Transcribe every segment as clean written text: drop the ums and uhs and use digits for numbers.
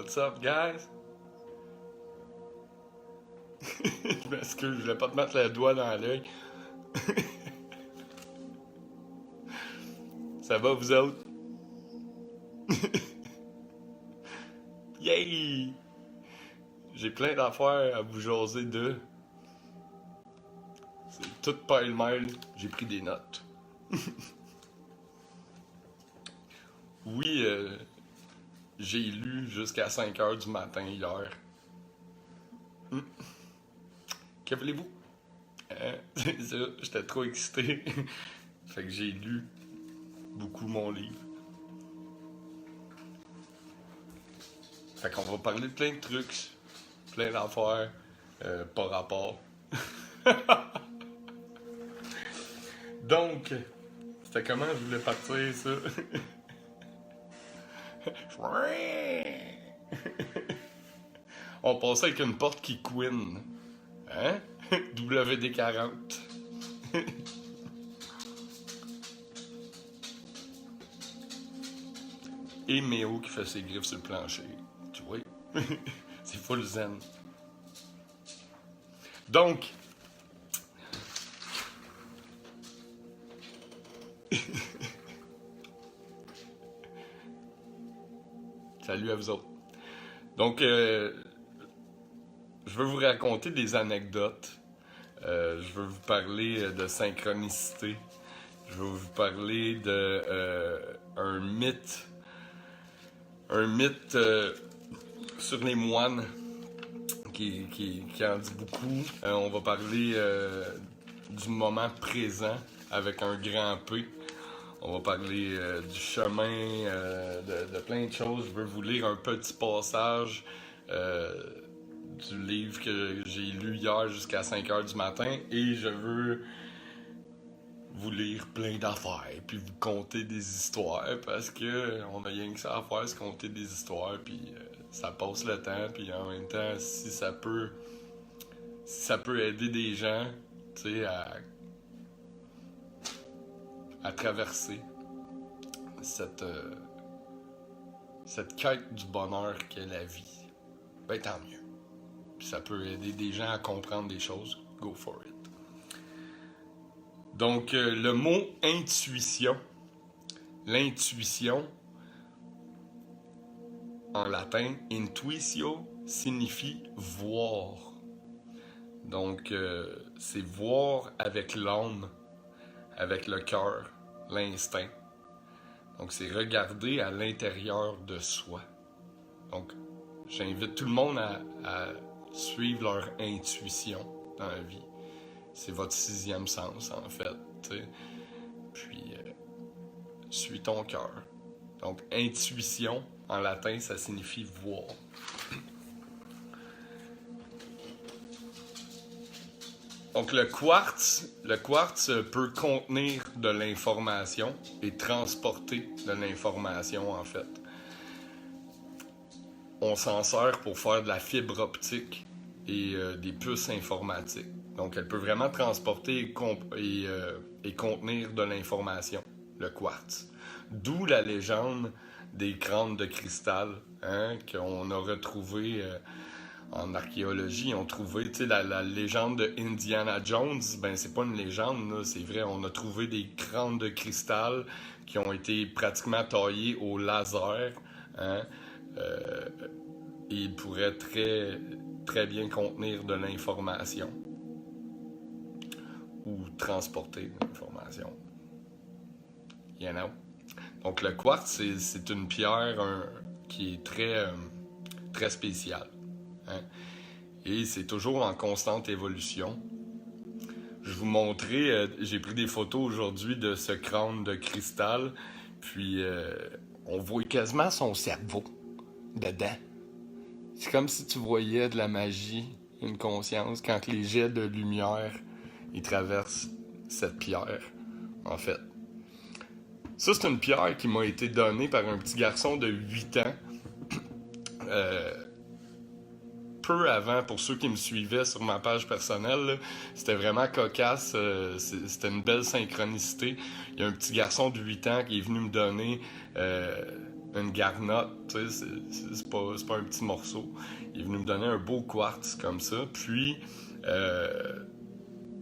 What's up, guys? Je m'excuse, je voulais pas te mettre le doigt dans l'œil. Ça va, vous autres? Yay! J'ai plein d'affaires à vous jaser de. C'est tout pêle-mêle. J'ai pris des notes. Oui, j'ai lu jusqu'à 5 heures du matin hier. Que voulez-vous? C'est ça, j'étais trop excité. Fait que j'ai lu beaucoup mon livre. Fait qu'on va parler de plein de trucs, plein d'affaires, par rapport. Donc, c'était comment je voulais partir ça? On passait avec une porte qui couine. Hein? WD-40. Et Méo qui fait ses griffes sur le plancher. Tu vois? C'est full zen. Donc, salut à vous autres. Donc, je veux vous raconter des anecdotes. Je veux vous parler de synchronicité. Je veux vous parler de un mythe sur les moines qui en dit beaucoup. On va parler du moment présent avec un grand P. On va parler du chemin, de plein de choses. Je veux vous lire un petit passage du livre que j'ai lu hier jusqu'à 5 heures du matin et je veux vous lire plein d'affaires puis vous conter des histoires parce que on a rien que ça à faire, se compter des histoires puis ça passe le temps puis en même temps si ça peut aider des gens, tu sais, à traverser cette quête du bonheur qu'est la vie, ben tant mieux. Puis ça peut aider des gens à comprendre des choses, go for it. Donc, le mot intuition. L'intuition, en latin, intuitio, signifie voir. Donc, c'est voir avec l'âme, avec le cœur, l'instinct. Donc, c'est regarder à l'intérieur de soi. Donc, j'invite tout le monde à suivre leur intuition dans la vie. C'est votre sixième sens, en fait. T'sais. Puis, suis ton cœur. Donc, intuition, en latin, ça signifie voir. Donc, le quartz peut contenir de l'information et transporter de l'information, en fait. On s'en sert pour faire de la fibre optique et des puces informatiques. Donc, elle peut vraiment transporter et contenir de l'information, le quartz. D'où la légende des crânes de cristal, hein, qu'on a retrouvé en archéologie. On a trouvé, tu sais, la légende de Indiana Jones, ben c'est pas une légende, là, c'est vrai. On a trouvé des crânes de cristal qui ont été pratiquement taillés au laser, hein, et ils pourraient très, très bien contenir de l'information. Ou transporter de l'information. You know? Donc le quartz, c'est une pierre qui est très, très spéciale. Hein? Et c'est toujours en constante évolution. Je vais vous montrer, j'ai pris des photos aujourd'hui de ce crâne de cristal, puis on voit quasiment son cerveau dedans. C'est comme si tu voyais de la magie, une conscience, quand les jets de lumière ils traversent cette pierre, en fait. Ça, c'est une pierre qui m'a été donnée par un petit garçon de 8 ans. peu avant, pour ceux qui me suivaient sur ma page personnelle, là, c'était vraiment cocasse, c'était une belle synchronicité. Il y a un petit garçon de 8 ans qui est venu me donner une garnotte, tu sais, c'est pas un petit morceau. Il est venu me donner un beau quartz comme ça. Puis,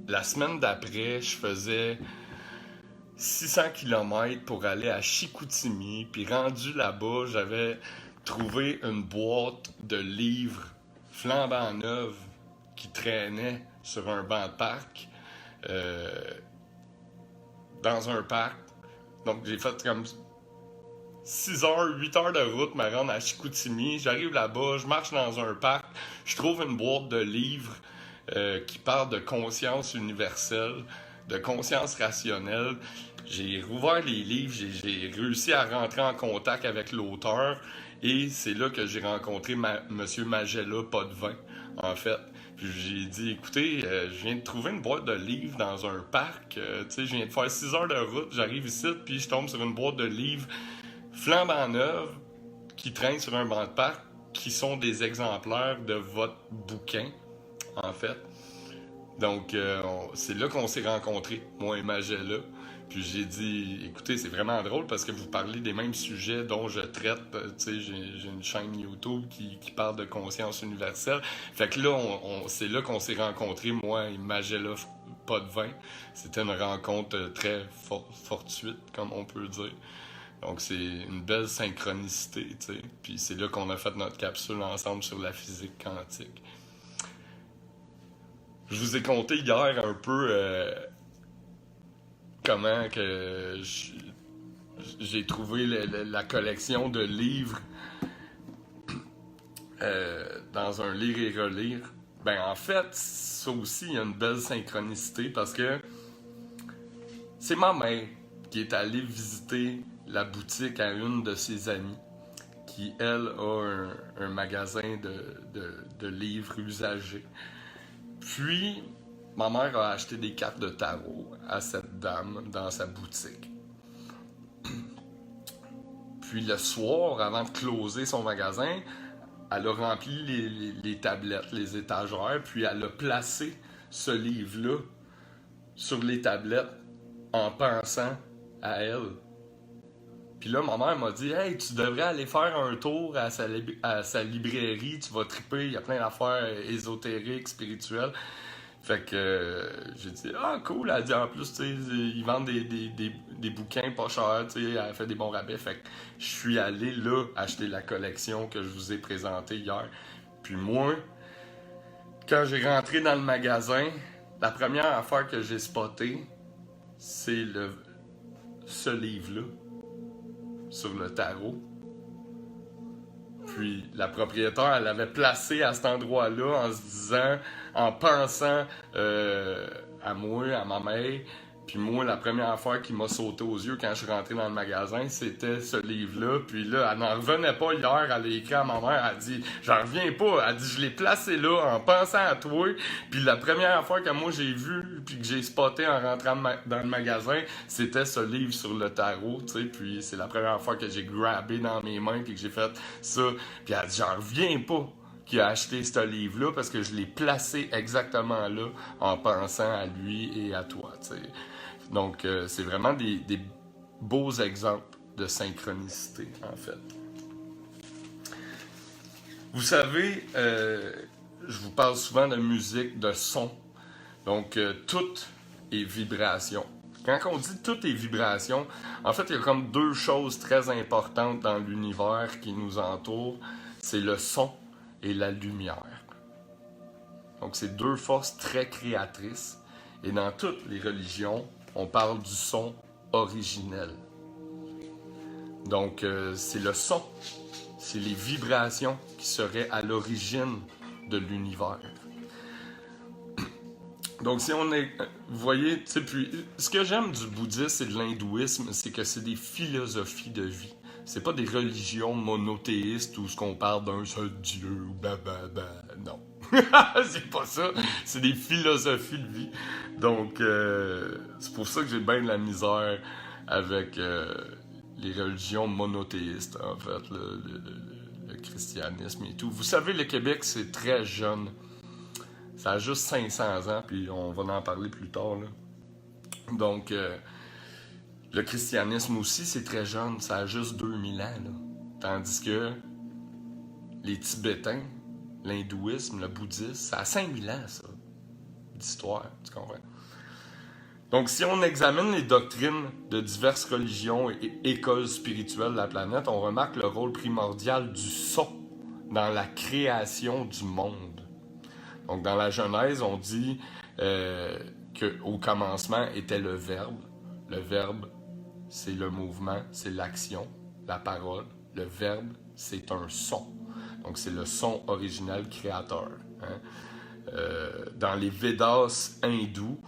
la semaine d'après, je faisais 600 km pour aller à Chicoutimi. Puis rendu là-bas, j'avais trouvé une boîte de livres flambant neuve qui traînait sur un banc de parc. Dans un parc. Donc j'ai fait comme 6 heures, 8 heures de route, me rendre à Chicoutimi. J'arrive là-bas, je marche dans un parc, je trouve une boîte de livres qui parle de conscience universelle, de conscience rationnelle. J'ai rouvert les livres, j'ai réussi à rentrer en contact avec l'auteur et c'est là que j'ai rencontré Monsieur Magella Potvin, en fait. Puis j'ai dit, écoutez, je viens de trouver une boîte de livres dans un parc, tu sais, je viens de faire 6 heures de route, j'arrive ici, puis je tombe sur une boîte de livres flambant neuve qui traîne sur un banc de parc, qui sont des exemplaires de votre bouquin, en fait. Donc, c'est là qu'on s'est rencontrés, moi et Magella. Puis j'ai dit, écoutez, c'est vraiment drôle parce que vous parlez des mêmes sujets dont je traite. Tu sais, j'ai une chaîne YouTube qui parle de conscience universelle. Fait que là, c'est là qu'on s'est rencontrés, moi et Magella Potvin. C'était une rencontre très fortuite, comme on peut dire. Donc c'est une belle synchronicité, tu sais. Puis c'est là qu'on a fait notre capsule ensemble sur la physique quantique. Je vous ai conté hier un peu comment que j'ai trouvé la collection de livres dans un lire et relire. Ben en fait, ça aussi, il y a une belle synchronicité parce que c'est ma mère qui est allée visiter la boutique à une de ses amies qui, elle, a un magasin de livres usagés. Puis, ma mère a acheté des cartes de tarot à cette dame dans sa boutique. Puis le soir, avant de closer son magasin, elle a rempli les tablettes, les étagères, puis elle a placé ce livre-là sur les tablettes en pensant à elle. Puis là, ma mère m'a dit « Hey, tu devrais aller faire un tour à sa librairie, tu vas triper, il y a plein d'affaires ésotériques, spirituelles. » Fait que j'ai dit « Ah, cool! » Elle a dit « En plus, tu sais, ils vendent des bouquins pas chers, tu sais, elle fait des bons rabais. » Fait que je suis allé là acheter la collection que je vous ai présentée hier. Puis moi, quand j'ai rentré dans le magasin, la première affaire que j'ai spotée, c'est ce livre-là sur le tarot. Puis la propriétaire, elle l'avait placé à cet endroit-là en se disant, en pensant à moi, à ma mère. Puis moi, la première affaire qui m'a sauté aux yeux quand je suis rentré dans le magasin, c'était ce livre-là. Puis là, elle n'en revenait pas hier, elle a écrit à ma mère, elle a dit « J'en reviens pas », elle dit « Je l'ai placé là en pensant à toi ». Puis la première affaire que moi j'ai vue, puis que j'ai spoté en rentrant dans le magasin, c'était ce livre sur le tarot, tu sais. Puis c'est la première fois que j'ai grabé dans mes mains, puis que j'ai fait ça. Puis elle a dit « J'en reviens pas ». Qui a acheté ce livre-là parce que je l'ai placé exactement là en pensant à lui et à toi, tu sais. Donc, c'est vraiment des beaux exemples de synchronicité, en fait. Vous savez, je vous parle souvent de musique, de son. Donc, tout est vibration. Quand on dit tout est vibration, en fait, il y a comme deux choses très importantes dans l'univers qui nous entoure. C'est le son et la lumière. Donc, c'est deux forces très créatrices. Et dans toutes les religions, on parle du son originel. Donc, c'est le son, c'est les vibrations qui seraient à l'origine de l'univers. Donc, si on est... Vous voyez, tu sais, puis ce que j'aime du bouddhisme et de l'hindouisme, c'est que c'est des philosophies de vie. C'est pas des religions monothéistes où ce qu'on parle d'un seul Dieu ou blablabla. Non. C'est pas ça. C'est des philosophies de vie. Donc, c'est pour ça que j'ai bien de la misère avec les religions monothéistes, en fait. le christianisme et tout. Vous savez, le Québec, c'est très jeune. Ça a juste 500 ans, puis on va en parler plus tard, là. Donc, le christianisme aussi, c'est très jeune. Ça a juste 2000 ans, là. Tandis que les Tibétains, l'hindouisme, le bouddhisme, ça a 5000 ans, ça, d'histoire, tu comprends? Donc, si on examine les doctrines de diverses religions et écoles spirituelles de la planète, on remarque le rôle primordial du son dans la création du monde. Donc, dans la Genèse, on dit qu'au commencement était le Verbe. Le Verbe, c'est le mouvement, c'est l'action, la parole. Le Verbe, c'est un son. Donc, c'est le son original créateur. Hein? Dans les Védas hindous,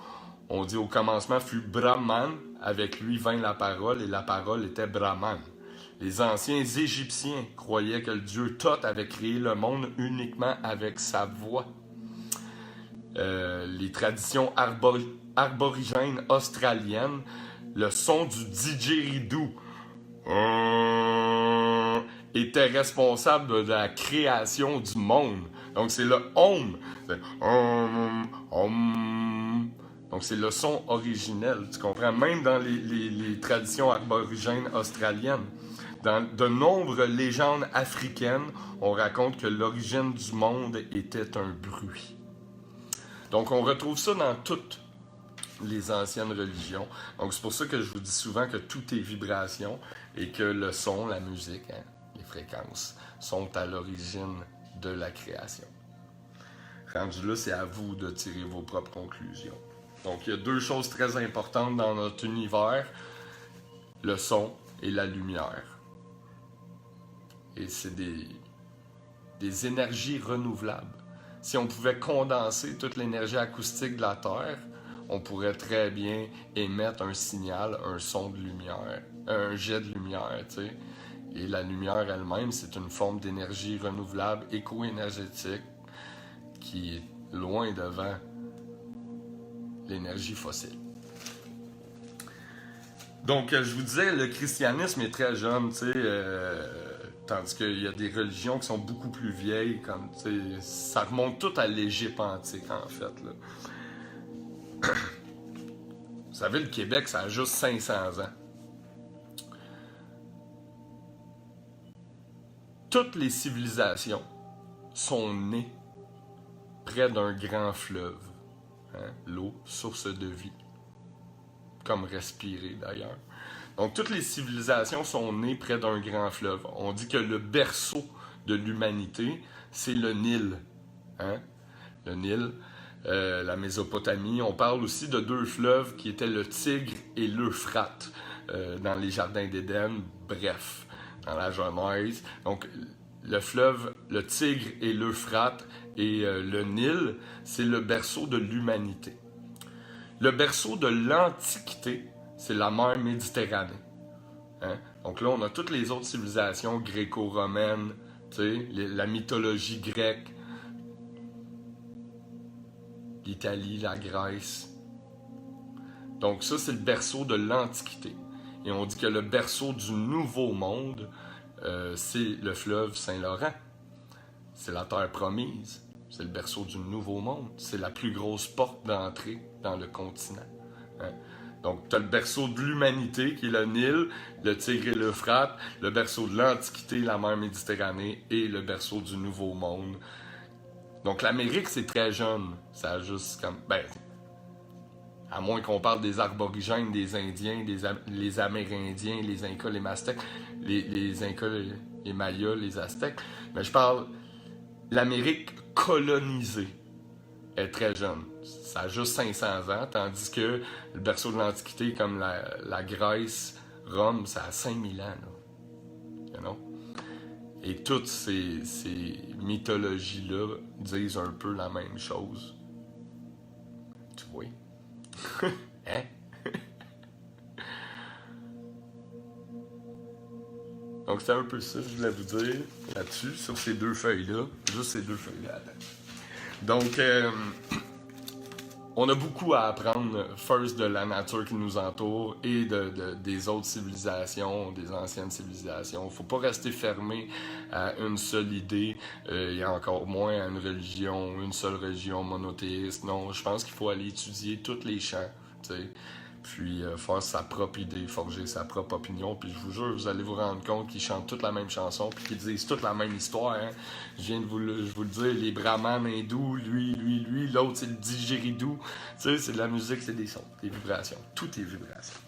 on dit au commencement fut Brahman, avec lui vint la parole, et la parole était Brahman. Les anciens Égyptiens croyaient que le dieu Thoth avait créé le monde uniquement avec sa voix. Les traditions arborigènes australiennes, le son du didgeridoo était responsable de la création du monde. Donc c'est le Om. Donc c'est le son originel, tu comprends? Même dans les traditions aborigènes australiennes. Dans de nombreuses légendes africaines, on raconte que l'origine du monde était un bruit. Donc, on retrouve ça dans toutes les anciennes religions. Donc, c'est pour ça que je vous dis souvent que tout est vibration et que le son, la musique, hein, les fréquences, sont à l'origine de la création. Rendu là, c'est à vous de tirer vos propres conclusions. Donc, il y a deux choses très importantes dans notre univers, le son et la lumière. Et c'est des énergies renouvelables. Si on pouvait condenser toute l'énergie acoustique de la Terre, on pourrait très bien émettre un signal, un son de lumière, un jet de lumière, tu sais. Et la lumière elle-même, c'est une forme d'énergie renouvelable, éco-énergétique, qui est loin devant l'énergie fossile. Donc, je vous disais, le christianisme est très jeune, tu sais, tandis qu'il y a des religions qui sont beaucoup plus vieilles, comme, tu sais, ça remonte tout à l'Égypte antique, en fait, là. Vous savez, le Québec, ça a juste 500 ans. Toutes les civilisations sont nées près d'un grand fleuve. Hein? L'eau, source de vie. Comme respirer, d'ailleurs. Donc, toutes les civilisations sont nées près d'un grand fleuve. On dit que le berceau de l'humanité, c'est le Nil. Hein? Le Nil, la Mésopotamie. On parle aussi de deux fleuves qui étaient le Tigre et l'Euphrate dans les jardins d'Éden. Bref, dans la Genèse. Donc, le fleuve, le Tigre et l'Euphrate et le Nil, c'est le berceau de l'humanité. Le berceau de l'Antiquité, c'est la mer Méditerranée. Hein? Donc là, on a toutes les autres civilisations gréco-romaines, la mythologie grecque, l'Italie, la Grèce. Donc ça, c'est le berceau de l'Antiquité. Et on dit que le berceau du Nouveau Monde, c'est le fleuve Saint-Laurent. C'est la terre promise. C'est le berceau du Nouveau Monde. C'est la plus grosse porte d'entrée dans le continent. Hein? Donc, tu as le berceau de l'humanité, qui est le Nil, le Tigre et l'Euphrate, le berceau de l'Antiquité, la mer Méditerranée, et le berceau du Nouveau Monde. Donc, l'Amérique, c'est très jeune. Ça a juste comme... Ben, à moins qu'on parle des Arborigènes, des Indiens, les Amérindiens, les Incas, les Maztèques, les Incas, les Mayas, les Aztèques. Mais je parle... L'Amérique colonisée est très jeune. Ça a juste 500 ans, tandis que le berceau de l'Antiquité, comme la Grèce, Rome, ça a 5000 ans. Là. You know? Et toutes ces mythologies-là disent un peu la même chose. Tu vois? Hein? Donc, c'est un peu ça que je voulais vous dire là-dessus, sur ces deux feuilles-là. Juste ces deux feuilles-là. Donc, on a beaucoup à apprendre, first, de la nature qui nous entoure et des autres civilisations, des anciennes civilisations. Faut pas rester fermé à une seule idée, et encore moins à une seule religion monothéiste. Non, je pense qu'il faut aller étudier tous les champs, tu sais, puis faire sa propre idée, forger sa propre opinion. Puis je vous jure, vous allez vous rendre compte qu'ils chantent toutes la même chanson, puis qu'ils disent toute la même histoire. Hein. Je viens de vous le dire, les brahmanes hindous, lui, l'autre c'est le didgeridoo. Tu sais, c'est de la musique, c'est des sons, des vibrations. Tout est vibration.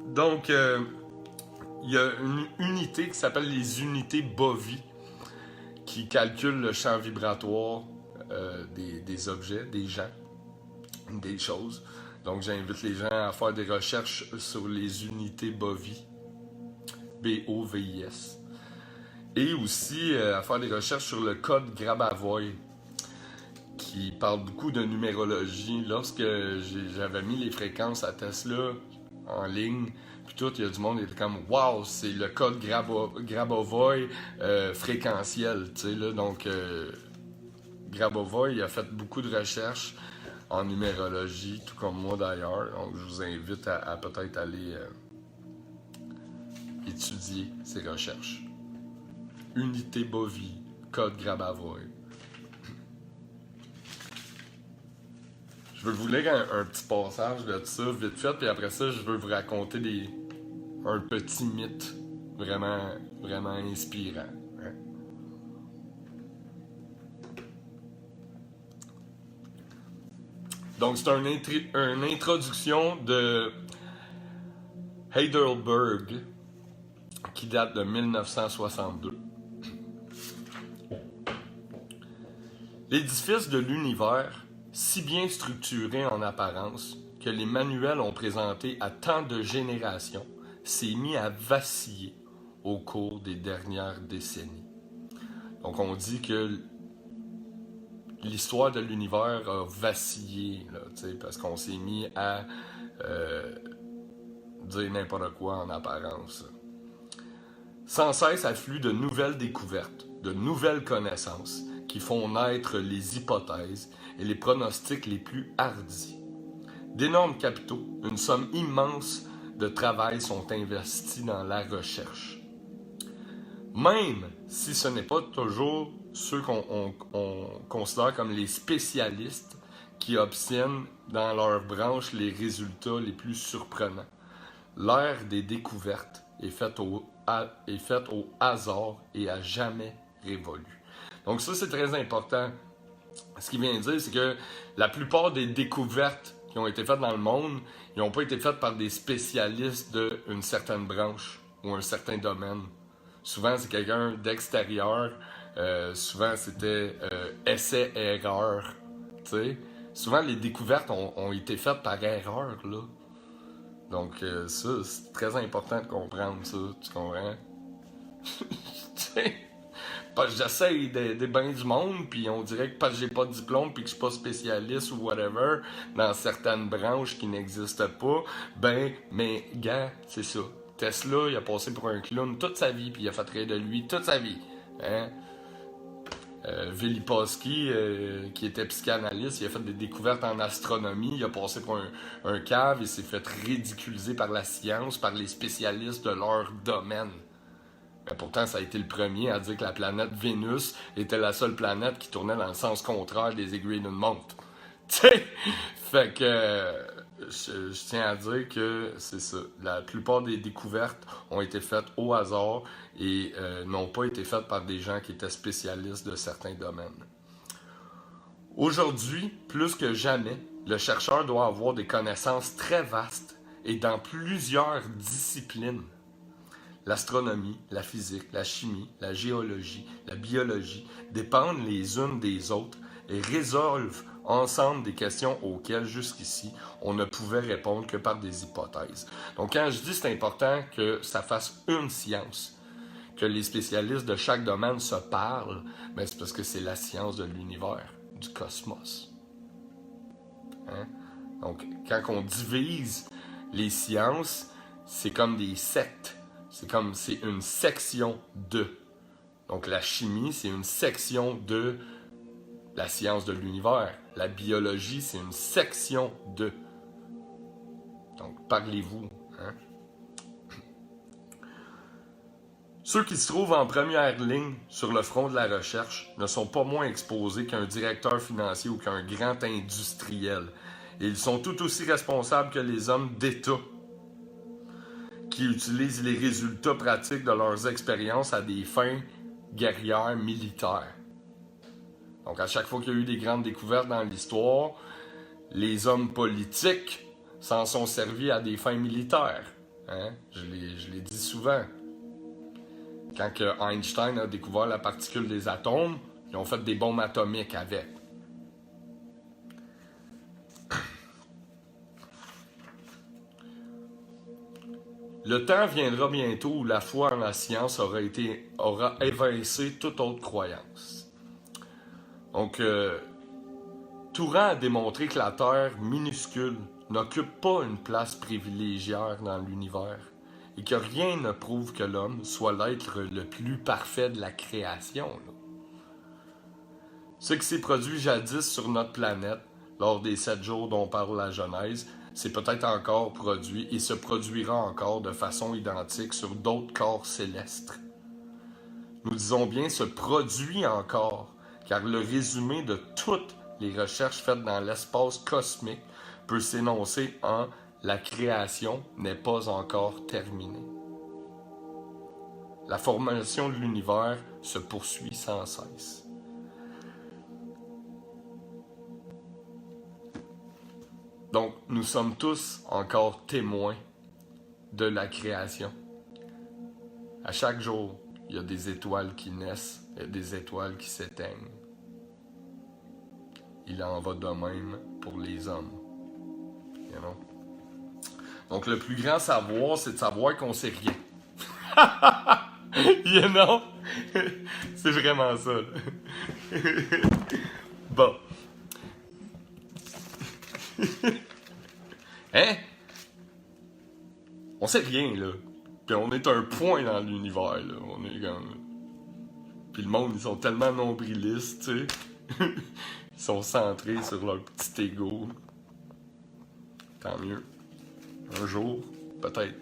Donc, il y a une unité qui s'appelle les unités Bovi, qui calculent le champ vibratoire des objets, des gens, des choses. Donc, j'invite les gens à faire des recherches sur les unités Bovi, B-O-V-I-S. Et aussi à faire des recherches sur le code Grabavoy, qui parle beaucoup de numérologie. Lorsque j'avais mis les fréquences à Tesla en ligne, puis tout, il y a du monde qui était comme « Wow, c'est le code Grabavoy fréquentiel », tu sais, là, donc Grabavoy, il a fait beaucoup de recherches en numérologie, tout comme moi d'ailleurs. Donc, je vous invite à peut-être aller étudier ces recherches. Unité Bovi, code Grabavoy. Je veux vous lire un petit passage de ça, vite fait, puis après ça, je veux vous raconter un petit mythe vraiment, vraiment inspirant. Hein? Donc, c'est une introduction de Heidelberg qui date de 1962. L'édifice de l'univers, si bien structuré en apparence que les manuels ont présenté à tant de générations, s'est mis à vaciller au cours des dernières décennies. Donc on dit que l'histoire de l'univers a vacillé, là, parce qu'on s'est mis à dire n'importe quoi en apparence. Sans cesse affluent de nouvelles découvertes, de nouvelles connaissances qui font naître les hypothèses et les pronostics les plus hardis. D'énormes capitaux, une somme immense de travail sont investis dans la recherche. Même si ce n'est pas toujours ceux qu'on considère comme les spécialistes qui obtiennent dans leur branche les résultats les plus surprenants. L'ère des découvertes est faite au hasard et a jamais révolu. Donc ça, c'est très important. Ce qu'il vient de dire, c'est que la plupart des découvertes qui ont été faites dans le monde, ils n'ont pas été faites par des spécialistes d'une certaine branche ou un certain domaine. Souvent, c'est quelqu'un d'extérieur. Souvent, c'était essai-erreur. Souvent, les découvertes ont été faites par erreur, là. Donc, ça, c'est très important de comprendre ça. Tu comprends? Parce que j'essaye d'aider bien du monde, puis on dirait que parce que j'ai pas de diplôme, puis que je suis pas spécialiste ou whatever, dans certaines branches qui n'existent pas, mais gars, c'est ça. Tesla, il a passé pour un clown toute sa vie, puis il a fait rire de lui toute sa vie. Hein? Velipovsky, qui était psychanalyste, il a fait des découvertes en astronomie, il a passé pour un cave, il s'est fait ridiculiser par la science, par les spécialistes de leur domaine. Mais pourtant, ça a été le premier à dire que la planète Vénus était la seule planète qui tournait dans le sens contraire des aiguilles d'une montre. T'sais? Fait que je tiens à dire que c'est ça. La plupart des découvertes ont été faites au hasard et n'ont pas été faites par des gens qui étaient spécialistes de certains domaines. Aujourd'hui, plus que jamais, le chercheur doit avoir des connaissances très vastes et dans plusieurs disciplines. L'astronomie, la physique, la chimie, la géologie, la biologie dépendent les unes des autres et résolvent ensemble des questions auxquelles jusqu'ici on ne pouvait répondre que par des hypothèses. Donc quand je dis c'est important que ça fasse une science, que les spécialistes de chaque domaine se parlent, ben c'est parce que c'est la science de l'univers, du cosmos. Hein? Donc quand on divise les sciences, c'est comme des sectes. C'est une section de. Donc la chimie, c'est une section de la science de l'univers. La biologie, c'est une section de. Donc, parlez-vous. Hein? Ceux qui se trouvent en première ligne sur le front de la recherche ne sont pas moins exposés qu'un directeur financier ou qu'un grand industriel. Et ils sont tout aussi responsables que les hommes d'État qui utilisent les résultats pratiques de leurs expériences à des fins guerrières militaires. Donc, à chaque fois qu'il y a eu des grandes découvertes dans l'histoire, les hommes politiques s'en sont servis à des fins militaires. Hein? Je l'ai dit souvent. Quand Einstein a découvert la particule des atomes, ils ont fait des bombes atomiques avec. Le temps viendra bientôt où la foi en la science aura évincé toute autre croyance. Donc, Touran a démontré que la Terre minuscule n'occupe pas une place privilégiée dans l'univers et que rien ne prouve que l'homme soit l'être le plus parfait de la création. Là. Ce qui s'est produit jadis sur notre planète, lors des 7 jours dont parle la Genèse, c'est peut-être encore produit et se produira encore de façon identique sur d'autres corps célestes. Nous disons bien se produit encore, car le résumé de toutes les recherches faites dans l'espace cosmique peut s'énoncer en « la création n'est pas encore terminée ». La formation de l'univers se poursuit sans cesse. Donc, nous sommes tous encore témoins de la création. À chaque jour, il y a des étoiles qui naissent et des étoiles qui s'éteignent. Il en va de même pour les hommes. You know? Donc, le plus grand savoir, c'est de savoir qu'on sait rien. You know? C'est vraiment ça. Bon. Hein? On sait rien, là. Puis on est un point dans l'univers, là. On est comme... Puis le monde, ils sont tellement nombrilistes, tu sais. Ils sont centrés sur leur petit ego. Tant mieux. Un jour, peut-être,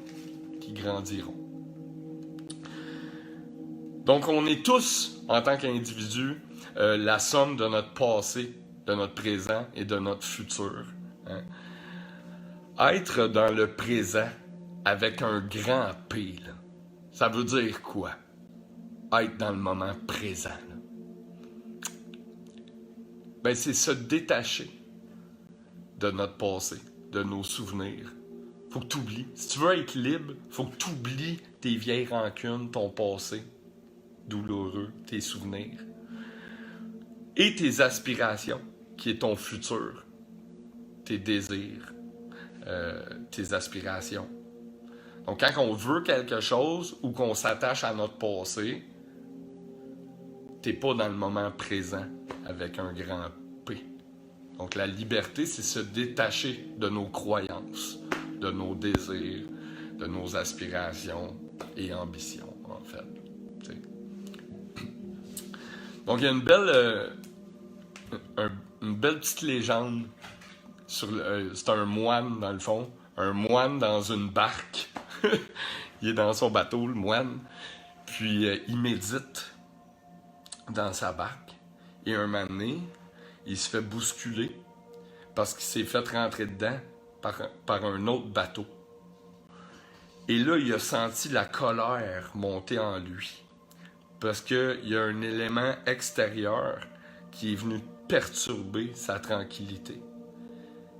qu'ils grandiront. Donc, on est tous, en tant qu'individus, la somme de notre passé, de notre présent et de notre futur. Hein? Être dans le présent avec un grand P, là, ça veut dire quoi? Être dans le moment présent. Là. Ben, c'est se détacher de notre passé, de nos souvenirs. Faut que tu oublies. Si tu veux être libre, faut que tu oublies tes vieilles rancunes, ton passé douloureux, tes souvenirs. Et tes aspirations, qui est ton futur, tes désirs, tes aspirations. Donc, quand on veut quelque chose ou qu'on s'attache à notre passé, t'es pas dans le moment présent avec un grand P. Donc, la liberté, c'est se détacher de nos croyances, de nos désirs, de nos aspirations et ambitions, en fait. T'sais. Donc, il y a une belle petite légende. C'est un moine, dans le fond. Un moine dans une barque. Il est dans son bateau, le moine. Puis, il médite dans sa barque. Et un moment donné, il se fait bousculer parce qu'il s'est fait rentrer dedans par un autre bateau. Et là, il a senti la colère monter en lui. Parce qu'il y a un élément extérieur qui est venu perturber sa tranquillité.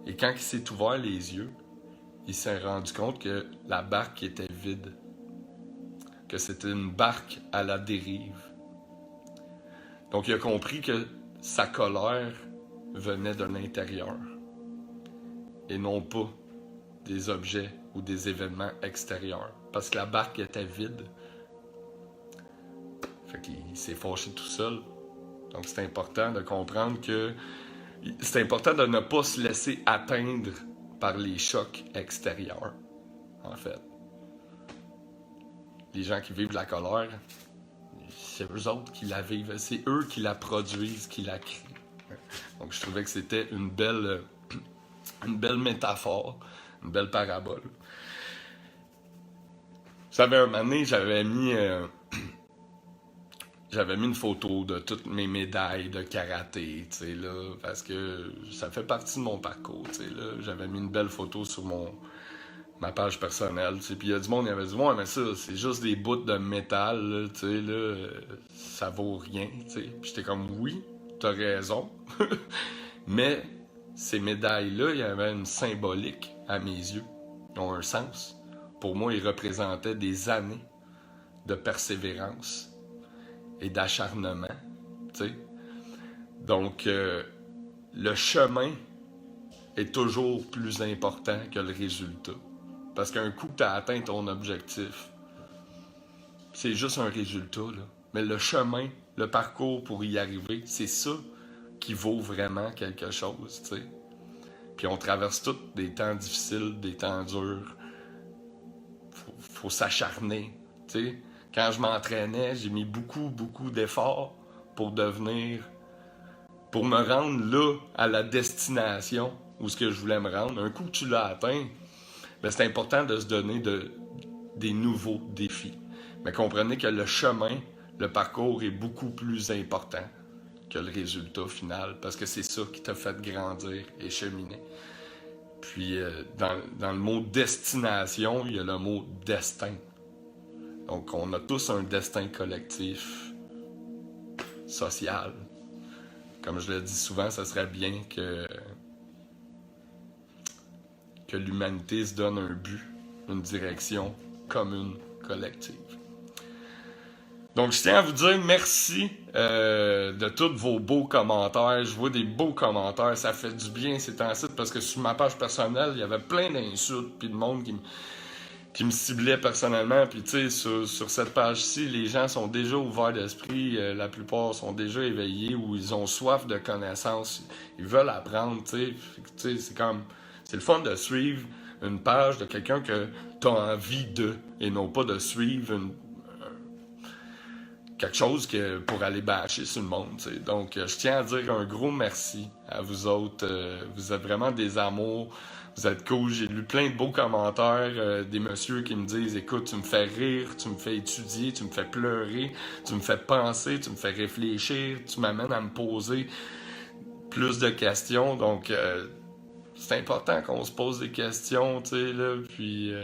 Et quand il s'est ouvert les yeux, il s'est rendu compte que la barque était vide. Que c'était une barque à la dérive. Donc il a compris que sa colère venait de l'intérieur. Et non pas des objets ou des événements extérieurs. Parce que la barque était vide. Fait qu'il s'est fâché tout seul. Donc c'est important de comprendre que c'est important de ne pas se laisser atteindre par les chocs extérieurs, en fait. Les gens qui vivent la colère, c'est eux autres qui la vivent. C'est eux qui la produisent, qui la créent. Donc je trouvais que c'était une belle métaphore, une belle parabole. J'avais un moment donné, j'avais mis une photo de toutes mes médailles de karaté, tu sais, là, parce que ça fait partie de mon parcours, tu sais, là. J'avais mis une belle photo sur ma page personnelle, tu sais, puis il y a du monde qui avait dit, ouais, mais ça, c'est juste des bouts de métal, là, tu sais, là, ça vaut rien, tu sais. Puis j'étais comme, oui, t'as raison, mais ces médailles-là, il y avait une symbolique à mes yeux, ils ont un sens. Pour moi, ils représentaient des années de persévérance et d'acharnement, tu sais. Donc, le chemin est toujours plus important que le résultat. Parce qu'un coup que tu as atteint ton objectif, c'est juste un résultat, là. Mais le chemin, le parcours pour y arriver, c'est ça qui vaut vraiment quelque chose, tu sais. Puis on traverse tous des temps difficiles, des temps durs. Faut s'acharner, tu sais. Quand je m'entraînais, j'ai mis beaucoup d'efforts pour pour me rendre là, à la destination où ce que je voulais me rendre. Un coup que tu l'as atteint, ben c'est important de se donner des nouveaux défis. Mais comprenez que le chemin, le parcours est beaucoup plus important que le résultat final, parce que c'est ça qui t'a fait grandir et cheminer. Puis, dans le mot destination, il y a le mot destin. Donc, on a tous un destin collectif, social. Comme je le dis souvent, ça serait bien que l'humanité se donne un but, une direction commune, collective. Donc, je tiens à vous dire merci de tous vos beaux commentaires. Je vois des beaux commentaires, ça fait du bien ces temps-ci, parce que sur ma page personnelle, il y avait plein d'insultes, puis de monde qui me ciblait personnellement. Puis tu sais, sur cette page-ci, les gens sont déjà ouverts d'esprit, la plupart sont déjà éveillés ou ils ont soif de connaissances, ils veulent apprendre, tu sais, c'est le fun de suivre une page de quelqu'un que tu as envie de, et non pas de suivre quelque chose pour aller bâcher sur le monde, tu sais. Donc, je tiens à dire un gros merci à vous autres. Vous êtes vraiment des amours. Vous êtes cool. J'ai lu plein de beaux commentaires des messieurs qui me disent « Écoute, tu me fais rire, tu me fais étudier, tu me fais pleurer, tu me fais penser, tu me fais réfléchir, tu m'amènes à me poser plus de questions. » Donc, c'est important qu'on se pose des questions, tu sais, là, puis...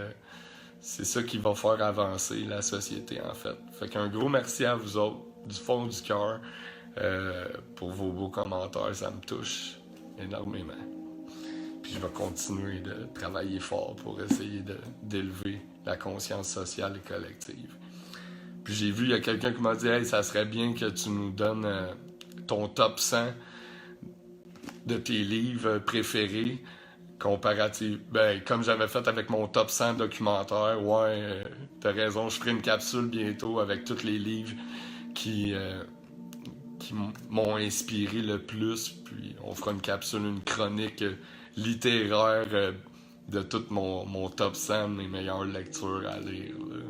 c'est ça qui va faire avancer la société, en fait. Fait qu'un gros merci à vous autres, du fond du cœur, pour vos beaux commentaires. Ça me touche énormément. Puis je vais continuer de travailler fort pour essayer d'élever la conscience sociale et collective. Puis j'ai vu, il y a quelqu'un qui m'a dit « Hey, ça serait bien que tu nous donnes ton top 100 de tes livres préférés. » Comparative. Ben, comme j'avais fait avec mon top 100 documentaire, ouais, t'as raison, je ferai une capsule bientôt avec tous les livres qui m'ont inspiré le plus, puis on fera une capsule, une chronique littéraire de tout mon top 100, mes meilleures lectures à lire, là.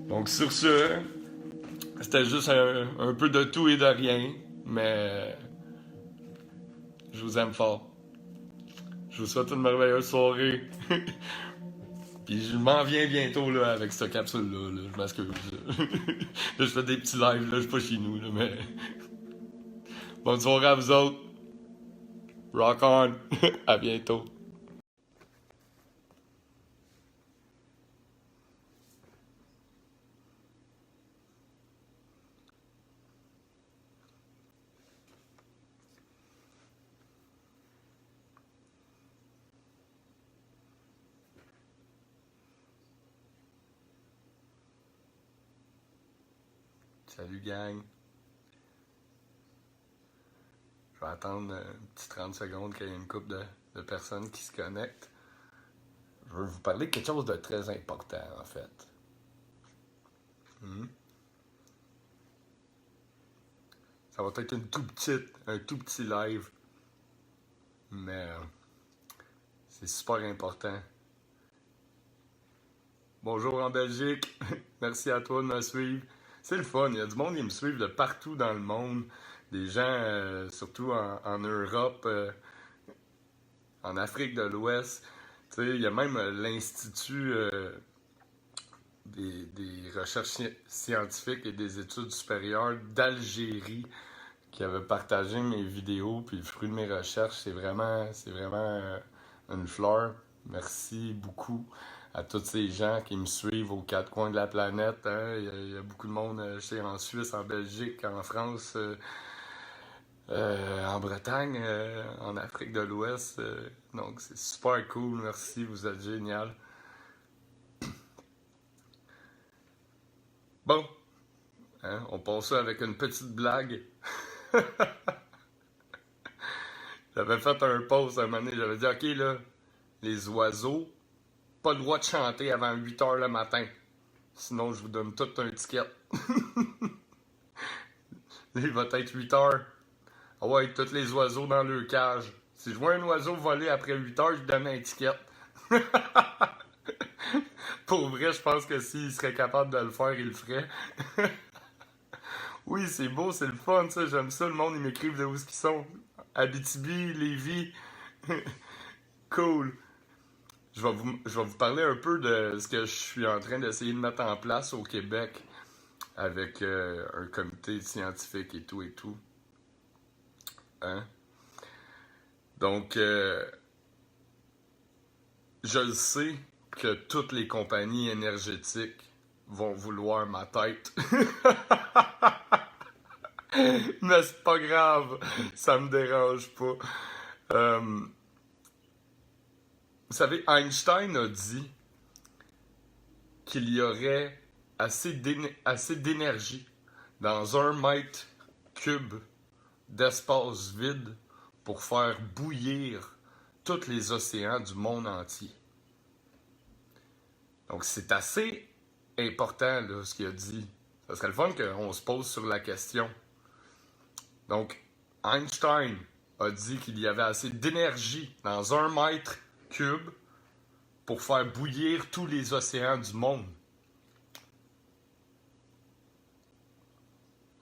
Donc sur ce, c'était juste un peu de tout et de rien, mais je vous aime fort. Je vous souhaite une merveilleuse soirée. Puis je m'en viens bientôt là, avec cette capsule-là. Là. Je m'excuse. Là, je fais des petits lives, là, je suis pas chez nous, là, mais. Bonne soirée à vous autres. Rock on. À bientôt. Salut gang. Je vais attendre un petit 30 secondes qu'il y ait une couple de personnes qui se connectent. Je veux vous parler de quelque chose de très important en fait. Ça va être un tout petit live, mais c'est super important. Bonjour en Belgique, merci à toi de me suivre. C'est le fun, il y a du monde qui me suivent de partout dans le monde, Des gens, surtout en Europe, en Afrique de l'Ouest. Tu sais, il y a même l'Institut des recherches scientifiques et des études supérieures d'Algérie qui avait partagé mes vidéos, puis le fruit de mes recherches, c'est vraiment une fleur. Merci beaucoup à tous ces gens qui me suivent aux quatre coins de la planète. Hein. Il y a beaucoup de monde, je sais, en Suisse, en Belgique, en France, en Bretagne, en Afrique de l'Ouest. Donc, c'est super cool. Merci, vous êtes génial. Bon, hein, on passe ça avec une petite blague. J'avais fait un post un moment donné, j'avais dit, OK, là, les oiseaux, pas le droit de chanter avant 8 heures le matin. Sinon, je vous donne tout un ticket. Il va être 8 heures. Ah ouais, tous les oiseaux dans leur cage. Si je vois un oiseau voler après 8 heures, je lui donne un ticket. Pour vrai, je pense que s'il serait capable de le faire, il le ferait. Oui, c'est beau, c'est le fun, ça. J'aime ça. Le monde, ils m'écrivent de où est-ce qu'ils sont. Abitibi, Lévis. Cool. Je vais vous parler un peu de ce que je suis en train d'essayer de mettre en place au Québec avec un comité scientifique et tout et tout. Hein? Donc, je le sais que toutes les compagnies énergétiques vont vouloir ma tête. Mais c'est pas grave, ça me dérange pas. Vous savez, Einstein a dit qu'il y aurait assez d'énergie dans 1 mètre cube d'espace vide pour faire bouillir tous les océans du monde entier. Donc c'est assez important là, ce qu'il a dit. Ça serait le fun qu'on se pose sur la question. Donc Einstein a dit qu'il y avait assez d'énergie dans 1 mètre cube pour faire bouillir tous les océans du monde.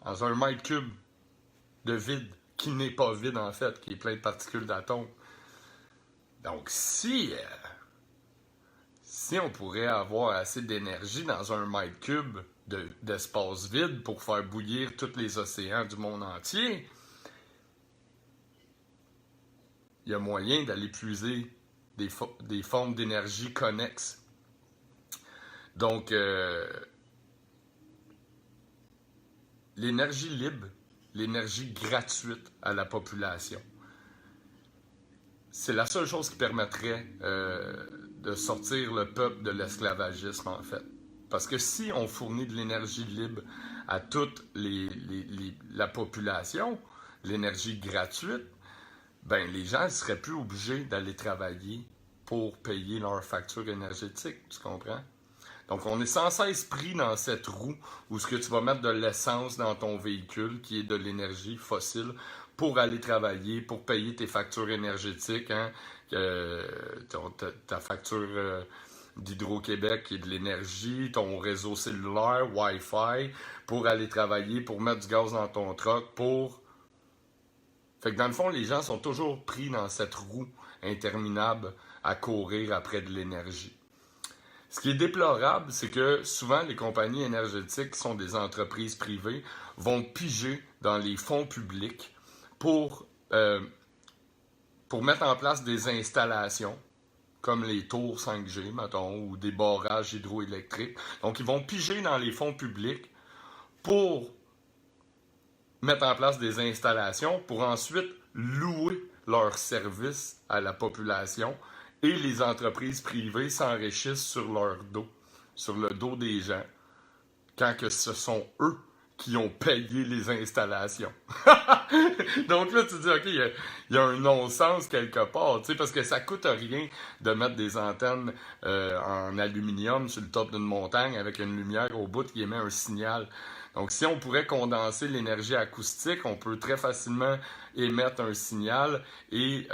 Dans 1 mètre cube de vide, qui n'est pas vide en fait, qui est plein de particules d'atomes. Donc si on pourrait avoir assez d'énergie dans 1 mètre cube d'espace vide pour faire bouillir tous les océans du monde entier, il y a moyen d'aller puiser des formes d'énergie connexes. Donc, l'énergie libre, l'énergie gratuite à la population, c'est la seule chose qui permettrait de sortir le peuple de l'esclavagisme, en fait. Parce que si on fournit de l'énergie libre à toute la population, l'énergie gratuite, ben les gens ne seraient plus obligés d'aller travailler pour payer leur facture énergétique, tu comprends? Donc on est sans cesse pris dans cette roue où ce que tu vas mettre de l'essence dans ton véhicule, qui est de l'énergie fossile, pour aller travailler, pour payer tes factures énergétiques, hein, ta facture d'Hydro-Québec qui est de l'énergie, ton réseau cellulaire, Wi-Fi, pour aller travailler, pour mettre du gaz dans ton truck, pour... Fait que dans le fond, les gens sont toujours pris dans cette roue interminable à courir après de l'énergie. Ce qui est déplorable, c'est que souvent les compagnies énergétiques, qui sont des entreprises privées, vont piger dans les fonds publics pour mettre en place des installations, comme les tours 5G, mettons, ou des barrages hydroélectriques. Donc, ils vont piger dans les fonds publics pour mettre en place des installations, pour ensuite louer leurs services à la population, et les entreprises privées s'enrichissent sur leur dos, sur le dos des gens, quand que ce sont eux qui ont payé les installations. Donc là, tu te dis, OK, il y a un non-sens quelque part, tu sais, parce que ça coûte rien de mettre des antennes en aluminium sur le top d'une montagne avec une lumière au bout qui émet un signal. Donc, si on pourrait condenser l'énergie acoustique, on peut très facilement émettre un signal et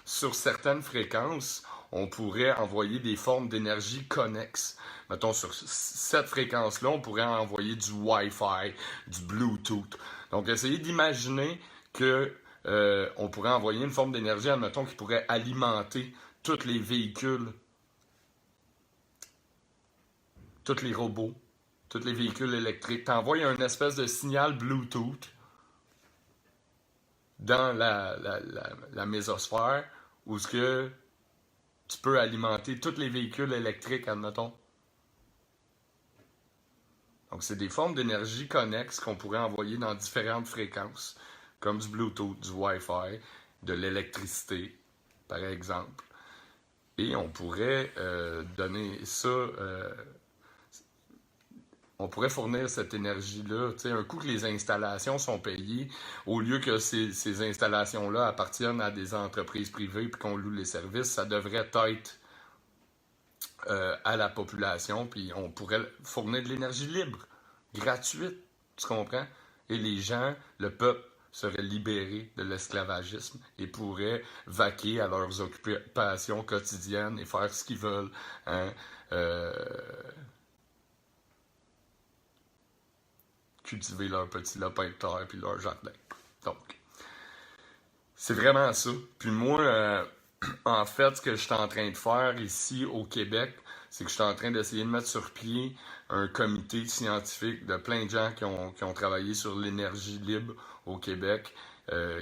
sur certaines fréquences, on pourrait envoyer des formes d'énergie connexes. Mettons, sur cette fréquence-là, on pourrait envoyer du Wi-Fi, du Bluetooth. Donc, essayez d'imaginer que on pourrait envoyer une forme d'énergie, admettons, qui pourrait alimenter tous les véhicules, tous les robots, tous les véhicules électriques. T'envoies une espèce de signal Bluetooth dans la mésosphère où ce que tu peux alimenter tous les véhicules électriques, admettons. Donc, c'est des formes d'énergie connexes qu'on pourrait envoyer dans différentes fréquences, comme du Bluetooth, du Wi-Fi, de l'électricité, par exemple. Et on pourrait donner ça, on pourrait fournir cette énergie-là. Tu sais, un coup que les installations sont payées, au lieu que ces installations-là appartiennent à des entreprises privées puis qu'on loue les services, ça devrait être à la population, puis on pourrait fournir de l'énergie libre, gratuite, tu comprends? Et les gens, le peuple, seraient libérés de l'esclavagisme et pourraient vaquer à leurs occupations quotidiennes et faire ce qu'ils veulent. Hein? Cultiver leur petit lopin de terre puis leur jardin. Donc, c'est vraiment ça. Puis moi, en fait, ce que je suis en train de faire ici au Québec, c'est que je suis en train d'essayer de mettre sur pied un comité scientifique de plein de gens qui ont travaillé sur l'énergie libre au Québec,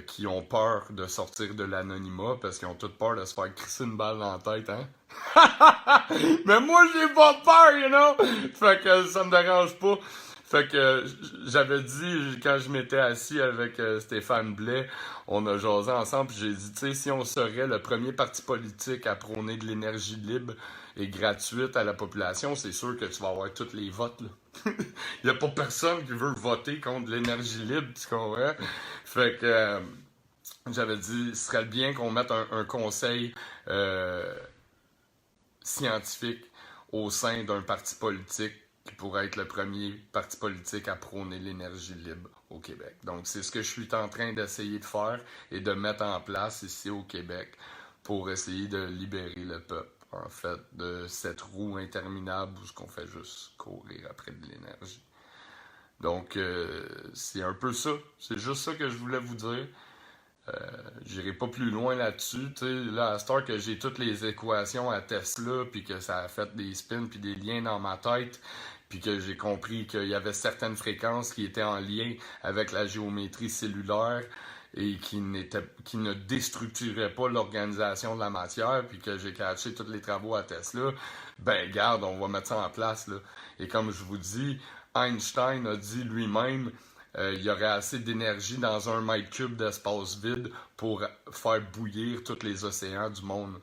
qui ont peur de sortir de l'anonymat parce qu'ils ont toute peur de se faire crisser une balle dans la tête, hein? Mais moi, j'ai pas peur, you know? Fait que ça me dérange pas. Fait que j'avais dit, quand je m'étais assis avec Stéphane Blais, on a jasé ensemble, puis j'ai dit, tu sais, si on serait le premier parti politique à prôner de l'énergie libre et gratuite à la population, c'est sûr que tu vas avoir tous les votes, là. Il n'y a pas personne qui veut voter contre l'énergie libre, tu comprends? Fait que j'avais dit, ce serait bien qu'on mette un conseil scientifique au sein d'un parti politique qui pourrait être le premier parti politique à prôner l'énergie libre au Québec. Donc, c'est ce que je suis en train d'essayer de faire et de mettre en place ici au Québec pour essayer de libérer le peuple, en fait, de cette roue interminable où ce qu'on fait juste courir après de l'énergie. Donc, c'est un peu ça. C'est juste ça que je voulais vous dire. J'irai pas plus loin là-dessus. T'sais, là, à cette heure que j'ai toutes les équations à Tesla, puis que ça a fait des spins, puis des liens dans ma tête, puis que j'ai compris qu'il y avait certaines fréquences qui étaient en lien avec la géométrie cellulaire et qui ne déstructuraient pas l'organisation de la matière, puis que j'ai catché tous les travaux à Tesla, ben garde, on va mettre ça en place, là. Et comme je vous dis, Einstein a dit lui-même, il y aurait assez d'énergie dans 1 mètre cube d'espace vide pour faire bouillir tous les océans du monde.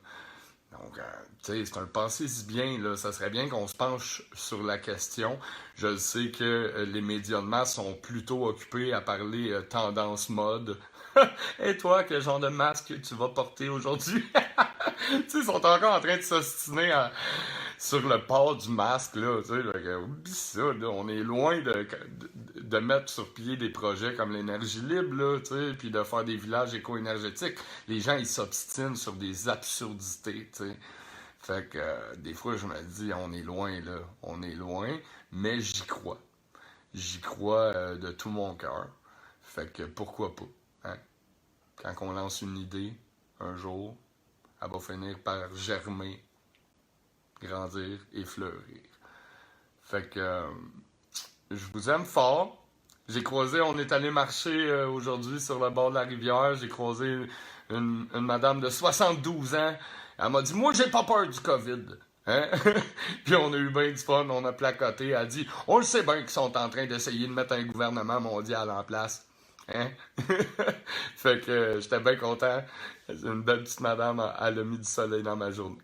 Donc, tu sais, c'est un pensée si bien, là. Ça serait bien qu'on se penche sur la question. Je sais que les médias de masse sont plutôt occupés à parler tendance mode. Et toi, quel genre de masque tu vas porter aujourd'hui? Tu sais, ils sont encore en train de s'ostiner sur le port du masque, là. Tu sais, oublie ça, là. On est loin de mettre sur pied des projets comme l'énergie libre, là, tu sais, puis de faire des villages éco-énergétiques. Les gens, ils s'obstinent sur des absurdités, tu sais. Fait que des fois, je me dis, on est loin, là. On est loin, mais j'y crois. J'y crois de tout mon cœur. Fait que pourquoi pas, hein? Quand on lance une idée, un jour, elle va finir par germer, grandir et fleurir. Fait que je vous aime fort. J'ai croisé, on est allé marcher aujourd'hui sur le bord de la rivière. J'ai croisé une madame de 72 ans. Elle m'a dit, moi, j'ai pas peur du COVID. Hein? Puis on a eu bien du fun, on a placoté. Elle a dit, on le sait bien qu'ils sont en train d'essayer de mettre un gouvernement mondial en place. Hein? Fait que j'étais bien content. C'est une belle petite madame, elle a mis du soleil dans ma journée.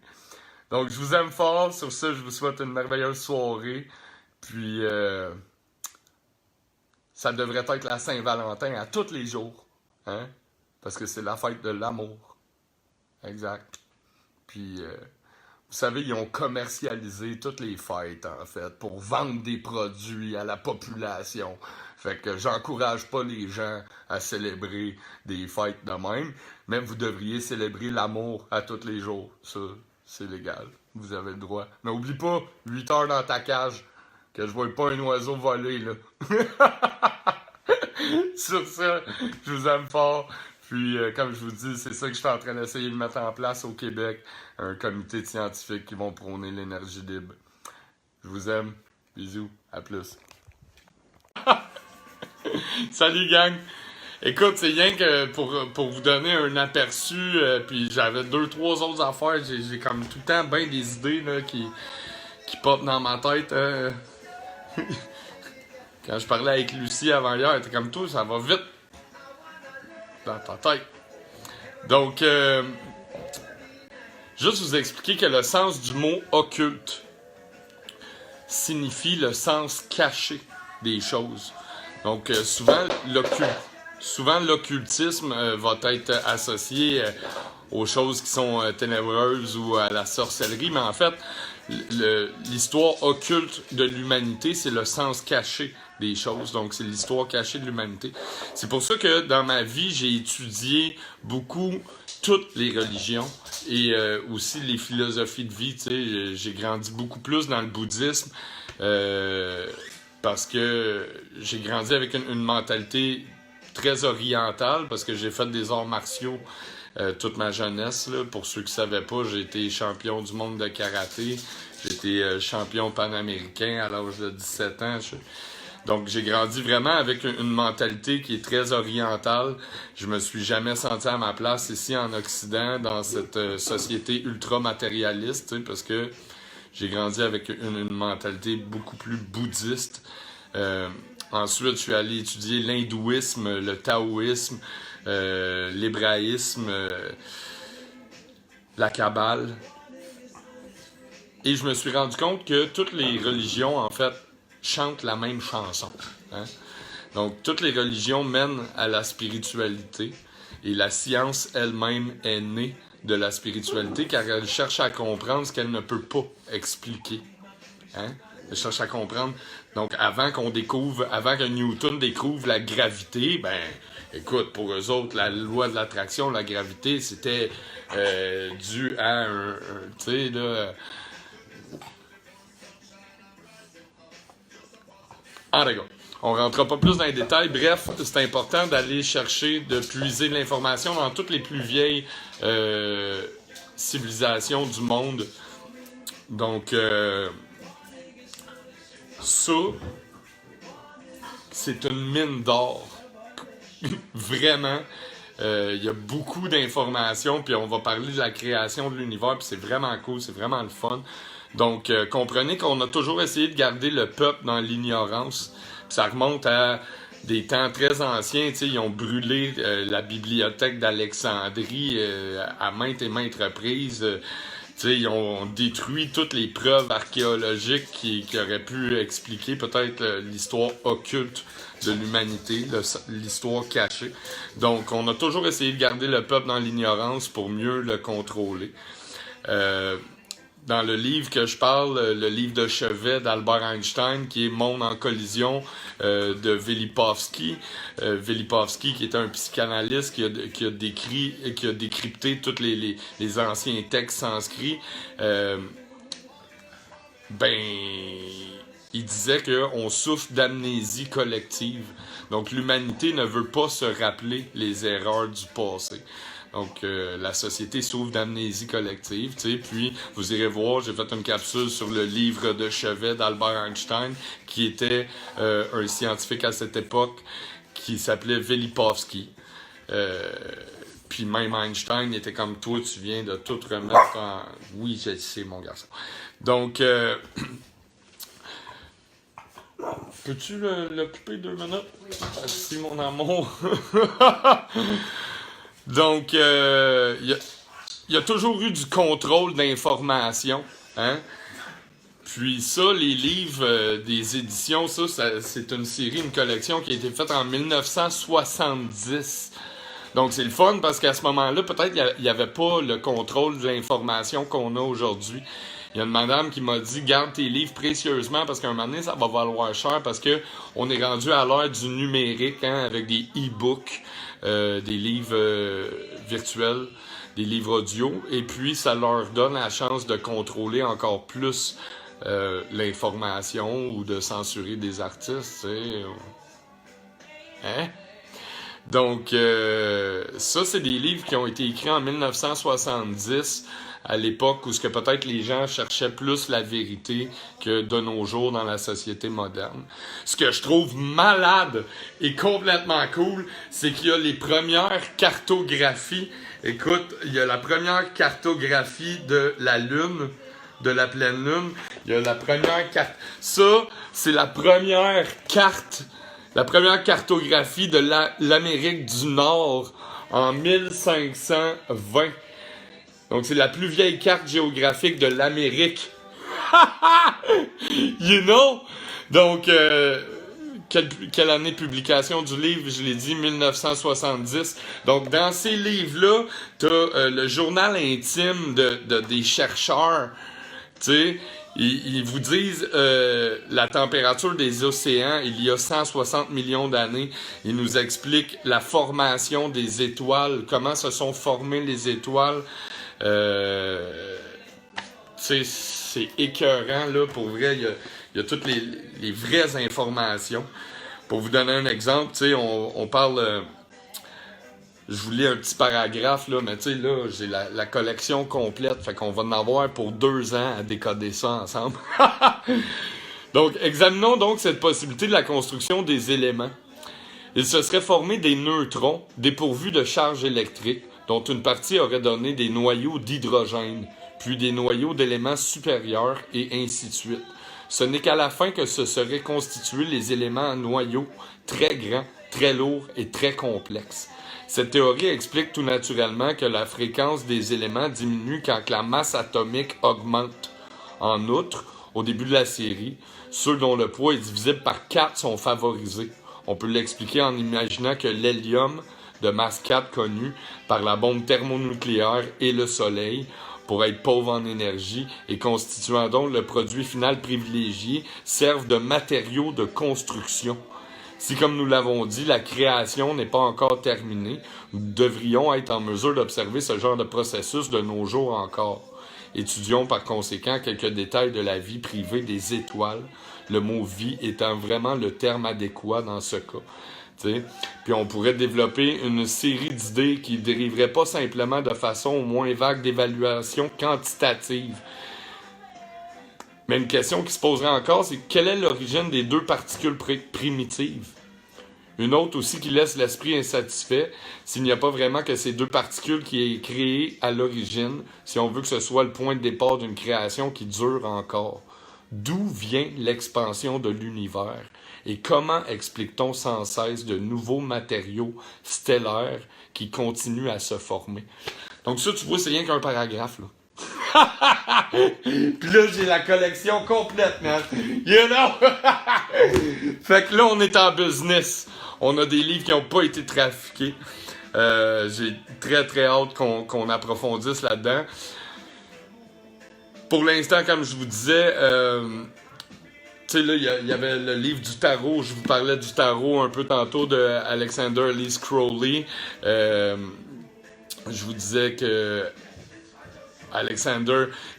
Donc, je vous aime fort. Sur ça, je vous souhaite une merveilleuse soirée. Puis, ça devrait être la Saint-Valentin à tous les jours. Hein? Parce que c'est la fête de l'amour. Exact. Puis, vous savez, ils ont commercialisé toutes les fêtes, en fait, pour vendre des produits à la population. Fait que j'encourage pas les gens à célébrer des fêtes de même, mais vous devriez célébrer l'amour à tous les jours. Ça, c'est légal. Vous avez le droit. Mais oublie pas, 8 heures dans ta cage, que je vois pas un oiseau voler, là. Sur ça, je vous aime fort. Puis, comme je vous dis, c'est ça que je suis en train d'essayer de mettre en place au Québec. Un comité de scientifiques qui vont prôner l'énergie libre. Je vous aime. Bisous. À plus. Salut, gang! Écoute, c'est rien que pour vous donner un aperçu, puis j'avais deux, trois autres affaires. J'ai comme tout le temps bien des idées là, qui popent dans ma tête. Quand je parlais avec Lucie avant hier, elle était comme toi, ça va vite dans ta tête. Donc, juste vous expliquer que le sens du mot occulte signifie le sens caché des choses. Donc, souvent l'occultisme va être associé aux choses qui sont ténébreuses ou à la sorcellerie, mais en fait, l'histoire occulte de l'humanité, c'est le sens caché des choses. Donc, c'est l'histoire cachée de l'humanité. C'est pour ça que dans ma vie, j'ai étudié beaucoup toutes les religions et aussi les philosophies de vie. Tu sais, j'ai grandi beaucoup plus dans le bouddhisme parce que j'ai grandi avec une mentalité très orientale parce que j'ai fait des arts martiaux toute ma jeunesse. Là. Pour ceux qui ne savaient pas, j'ai été champion du monde de karaté. J'ai été champion panaméricain à l'âge de 17 ans. Donc, j'ai grandi vraiment avec une mentalité qui est très orientale. Je me suis jamais senti à ma place ici en Occident, dans cette société ultra-matérialiste, parce que j'ai grandi avec une mentalité beaucoup plus bouddhiste. Ensuite, je suis allé étudier l'hindouisme, le taoïsme, l'hébraïsme, la kabbale. Et je me suis rendu compte que toutes les religions, en fait, chantent la même chanson. Hein? Donc, toutes les religions mènent à la spiritualité et la science elle-même est née de la spiritualité car elle cherche à comprendre ce qu'elle ne peut pas expliquer. Hein? Elle cherche à comprendre. Donc, avant que Newton découvre la gravité, ben, écoute, pour eux autres, la loi de l'attraction, la gravité, c'était dû à tu sais, là... En tout cas, on ne rentrera pas plus dans les détails. Bref, c'est important d'aller chercher, de puiser l'information dans toutes les plus vieilles civilisations du monde. Donc, ça, c'est une mine d'or. Vraiment. Il y a beaucoup d'informations, puis on va parler de la création de l'univers, puis c'est vraiment cool, c'est vraiment le fun. Donc, comprenez qu'on a toujours essayé de garder le peuple dans l'ignorance. Puis ça remonte à des temps très anciens. Ils ont brûlé la bibliothèque d'Alexandrie à maintes et maintes reprises. Ils ont détruit toutes les preuves archéologiques qui auraient pu expliquer peut-être l'histoire occulte de l'humanité, l'histoire cachée. Donc, on a toujours essayé de garder le peuple dans l'ignorance pour mieux le contrôler. Dans le livre que je parle, le livre de chevet d'Albert Einstein, qui est Monde en collision de Velipovsky. Velipovsky, qui est un psychanalyste qui a décrypté tous les anciens textes sanscrits. Il disait qu'on souffre d'amnésie collective. Donc, l'humanité ne veut pas se rappeler les erreurs du passé. Donc, la société souffre d'amnésie collective, tu sais. Puis, vous irez voir, j'ai fait une capsule sur le livre de chevet d'Albert Einstein, qui était un scientifique à cette époque qui s'appelait Velipovsky. Puis même Einstein était comme toi, tu viens de tout remettre en... Oui, je sais, mon garçon. Donc, peux-tu l'occuper 2 minutes? Merci, mon amour. Donc, il y a toujours eu du contrôle d'information, hein? Puis ça, les livres des éditions, c'est une série, une collection qui a été faite en 1970. Donc, c'est le fun parce qu'à ce moment-là, peut-être il n'y avait pas le contrôle de l'information qu'on a aujourd'hui. Il y a une madame qui m'a dit « Garde tes livres précieusement parce qu'à un moment donné, ça va valoir cher parce que on est rendu à l'ère du numérique, hein, avec des e-books, des livres virtuels, des livres audio. Et puis, ça leur donne la chance de contrôler encore plus l'information ou de censurer des artistes, tu sais. Hein? Donc, ça, c'est des livres qui ont été écrits en 1970, à l'époque où ce que peut-être les gens cherchaient plus la vérité que de nos jours dans la société moderne. Ce que je trouve malade et complètement cool, c'est qu'il y a les premières cartographies. Écoute, il y a la première cartographie de la Lune, de la pleine Lune. Il y a la première carte. Ça, c'est la première carte. La première cartographie de l'Amérique du Nord en 1520. Donc, c'est la plus vieille carte géographique de l'Amérique. You know? Donc, quelle année de publication du livre? Je l'ai dit, 1970. Donc, dans ces livres-là, t'as le journal intime des chercheurs. Tu sais, ils vous disent la température des océans il y a 160 millions d'années. Ils nous expliquent la formation des étoiles, comment se sont formées les étoiles. C'est écœurant, là, pour vrai. Il y a toutes les vraies informations. Pour vous donner un exemple, tu sais, on parle... je vous lis un petit paragraphe, là, mais tu sais, là, j'ai la collection complète, fait qu'on va en avoir pour 2 ans à décoder ça ensemble. Donc, examinons donc cette possibilité de la construction des éléments. Il se serait formé des neutrons dépourvus de charge électrique, dont une partie aurait donné des noyaux d'hydrogène, puis des noyaux d'éléments supérieurs, et ainsi de suite. Ce n'est qu'à la fin que se seraient constitués les éléments noyaux très grands, très lourds et très complexes. Cette théorie explique tout naturellement que la fréquence des éléments diminue quand la masse atomique augmente. En outre, au début de la série, ceux dont le poids est divisible par 4 sont favorisés. On peut l'expliquer en imaginant que l'hélium de masse 4 connu par la bombe thermonucléaire et le Soleil, pour être pauvre en énergie et constituant donc le produit final privilégié, servent de matériaux de construction. Si, comme nous l'avons dit, la création n'est pas encore terminée, nous devrions être en mesure d'observer ce genre de processus de nos jours encore. Étudions par conséquent quelques détails de la vie privée des étoiles, le mot « vie » étant vraiment le terme adéquat dans ce cas. T'sais. Puis on pourrait développer une série d'idées qui ne dériveraient pas simplement de façon au moins vague d'évaluation quantitative. Mais une question qui se poserait encore, c'est quelle est l'origine des 2 particules primitives? Une autre aussi qui laisse l'esprit insatisfait, s'il n'y a pas vraiment que ces 2 particules qui aient créé à l'origine, si on veut que ce soit le point de départ d'une création qui dure encore. D'où vient l'expansion de l'univers? Et comment explique-t-on sans cesse de nouveaux matériaux stellaires qui continuent à se former? Donc ça, tu vois, c'est rien qu'un paragraphe, là. Puis là, j'ai la collection complète, man. You know? Fait que là, on est en business. On a des livres qui n'ont pas été trafiqués. J'ai très, très hâte qu'on approfondisse là-dedans. Pour l'instant, comme je vous disais... tu sais, là, il y avait le livre du tarot. Je vous parlais du tarot un peu tantôt de Alexander Lee Crowley. Je vous disais que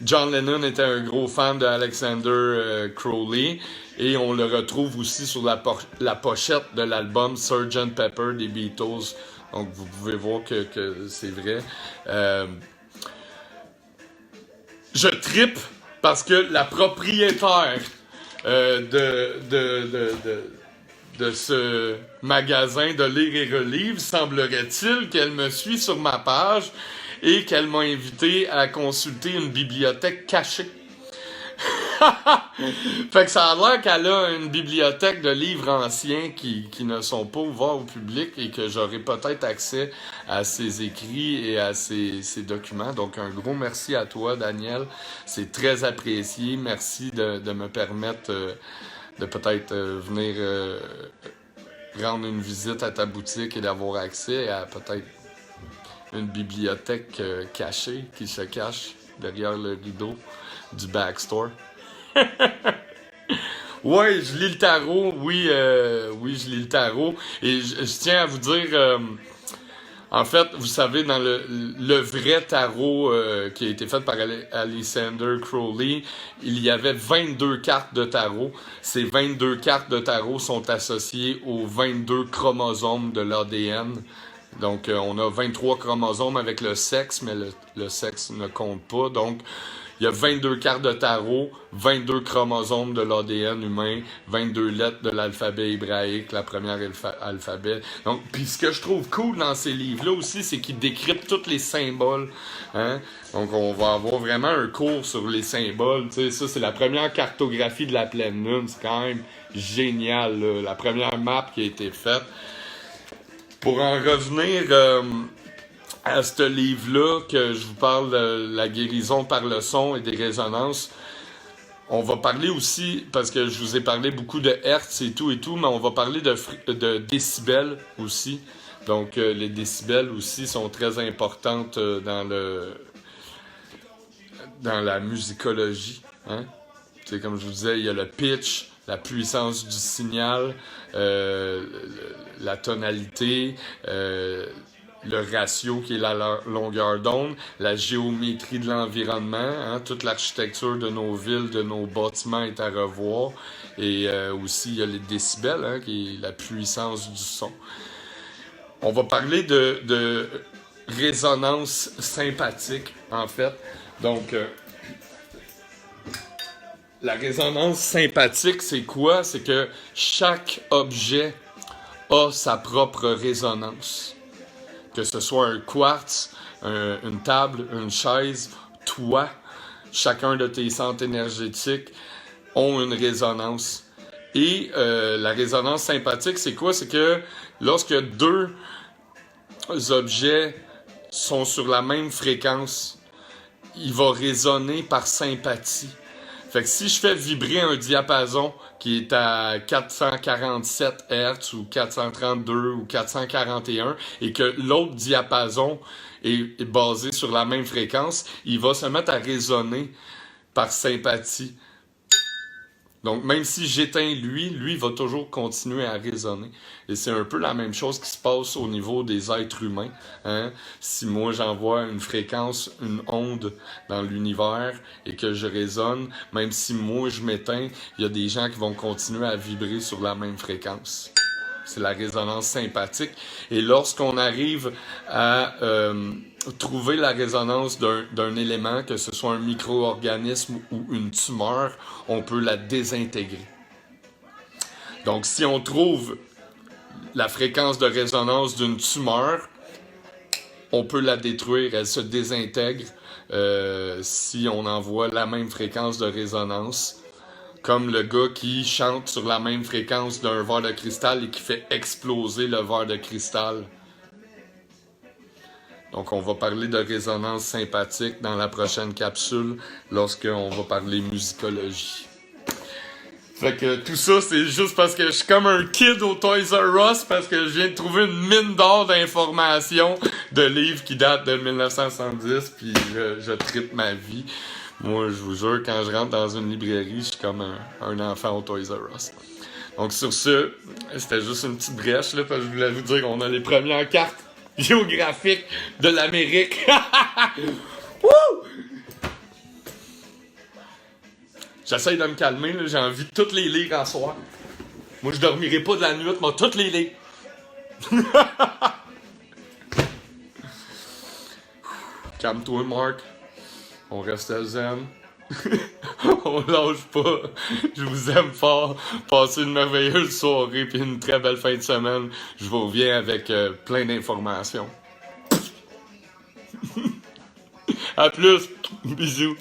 John Lennon était un gros fan de Alexander Crowley. Et on le retrouve aussi sur la pochette de l'album Sgt. Pepper des Beatles. Donc, vous pouvez voir que c'est vrai. Je trippe parce que la propriétaire de ce magasin de lire et relire, semblerait-il qu'elle me suit sur ma page et qu'elle m'a invité à consulter une bibliothèque cachée. Fait que ça a l'air qu'elle a une bibliothèque de livres anciens qui ne sont pas ouverts au public et que j'aurai peut-être accès à ses écrits et à ses documents. Donc un gros merci à toi, Daniel. C'est très apprécié. Merci de me permettre de peut-être venir rendre une visite à ta boutique et d'avoir accès à peut-être une bibliothèque cachée qui se cache derrière le rideau du backstore. Ouais, je lis le tarot. Oui, je lis le tarot. Et je tiens à vous dire, En fait, vous savez, dans le vrai tarot qui a été fait par Aleister Crowley, il y avait 22 cartes de tarot. Ces 22 cartes de tarot sont associées aux 22 chromosomes de l'ADN. Donc, on a 23 chromosomes avec le sexe, mais le sexe ne compte pas. Donc, il y a 22 cartes de tarot, 22 chromosomes de l'ADN humain, 22 lettres de l'alphabet hébraïque, la première alphabet. Donc, puis ce que je trouve cool dans ces livres-là aussi, c'est qu'ils décryptent tous les symboles. Hein? Donc, on va avoir vraiment un cours sur les symboles. Tu sais, ça, c'est la première cartographie de la pleine lune. C'est quand même génial, là. La première map qui a été faite. Pour en revenir à ce livre-là, que je vous parle de la guérison par le son et des résonances, on va parler aussi, parce que je vous ai parlé beaucoup de hertz et tout, mais on va parler de décibels aussi. Donc, les décibels aussi sont très importantes dans la musicologie. Hein? Tu sais, comme je vous disais, il y a le pitch, la puissance du signal, la tonalité, le ratio qui est la longueur d'onde, la géométrie de l'environnement, hein, toute l'architecture de nos villes, de nos bâtiments est à revoir. Et aussi, il y a les décibels, hein, qui est la puissance du son. On va parler de résonance sympathique, en fait. Donc, la résonance sympathique, c'est quoi? C'est que chaque objet a sa propre résonance. Que ce soit un quartz, une table, une chaise, toi, chacun de tes centres énergétiques ont une résonance. Et la résonance sympathique, c'est quoi? C'est que lorsque deux objets sont sur la même fréquence, il va résonner par sympathie. Fait que si je fais vibrer un diapason qui est à 447 Hz ou 432 ou 441 et que l'autre diapason est basé sur la même fréquence, il va se mettre à résonner par sympathie. Donc, même si j'éteins lui va toujours continuer à résonner. Et c'est un peu la même chose qui se passe au niveau des êtres humains. Hein? Si moi, j'envoie une fréquence, une onde dans l'univers et que je résonne, même si moi, je m'éteins, il y a des gens qui vont continuer à vibrer sur la même fréquence. C'est la résonance sympathique. Et lorsqu'on arrive à trouver la résonance d'un élément, que ce soit un micro-organisme ou une tumeur, on peut la désintégrer. Donc, si on trouve la fréquence de résonance d'une tumeur, on peut la détruire, elle se désintègre si on envoie la même fréquence de résonance. Comme le gars qui chante sur la même fréquence d'un verre de cristal et qui fait exploser le verre de cristal. Donc, on va parler de résonance sympathique dans la prochaine capsule lorsqu'on va parler musicologie. Fait que tout ça, c'est juste parce que je suis comme un kid au Toys R Us parce que je viens de trouver une mine d'or d'informations de livres qui datent de 1970 puis je trippe ma vie. Moi, je vous jure, quand je rentre dans une librairie, je suis comme un enfant au Toys R Us. Donc, sur ce, c'était juste une petite brèche, là, parce que je voulais vous dire qu'on a les premières cartes géographiques de l'Amérique. Wouh! J'essaye de me calmer, là, j'ai envie de toutes les lire en soir. Moi, je dormirai pas de la nuit, mais toutes les lire. Calme-toi, Marc. On reste zen. On lâche pas. Je vous aime fort. Passez une merveilleuse soirée puis une très belle fin de semaine. Je vous reviens avec plein d'informations. À plus. Bisous.